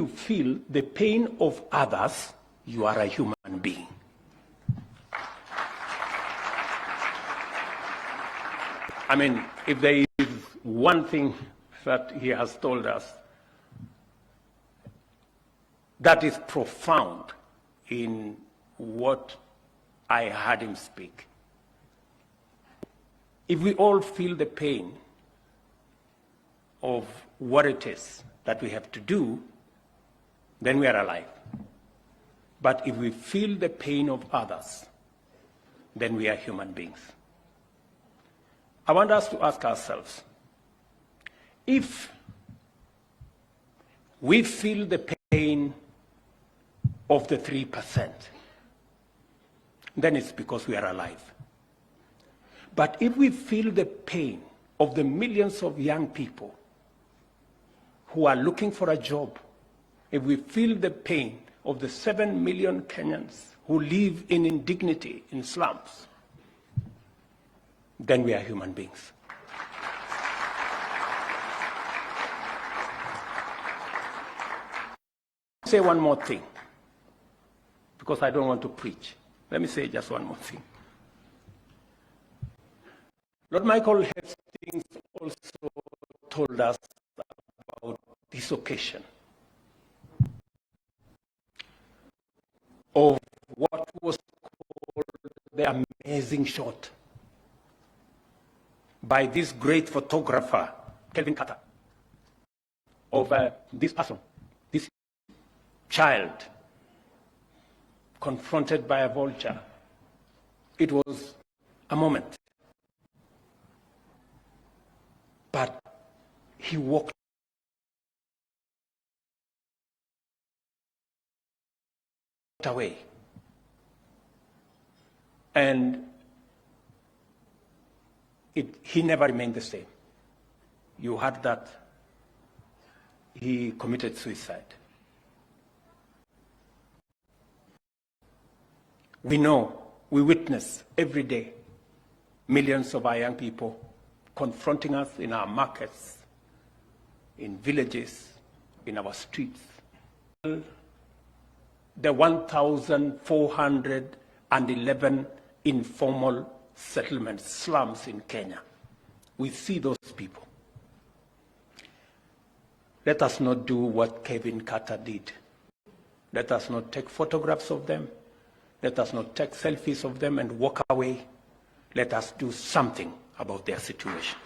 feel the pain of others, you are a human being. I mean, if there is one thing that he has told us that is profound in what I heard him speak, if we all feel the pain of what it is that we have to do, then we are alive. But if we feel the pain of others, then we are human beings. I want us to ask ourselves, if we feel the pain of the 3%, then it's because we are alive. But if we feel the pain of the millions of young people who are looking for a job, if we feel the pain of the 7 million Kenyans who live in indignity in slums, then we are human beings. Say one more thing, because I don't want to preach. Let me say just one more thing. Lord Michael Hastings also told us about this occasion of what was called the amazing shot by this great photographer, Kelvin Carter, of this person, this child confronted by a vulture. It was a moment. But he walked away. And he never remained the same. You heard that he committed suicide. We know, we witness every day millions of our young people confronting us in our markets, in villages, in our streets. The 1,411 informal settlements, slums in Kenya. We see those people. Let us not do what Kevin Carter did. Let us not take photographs of them. Let us not take selfies of them and walk away. Let us do something about their situation.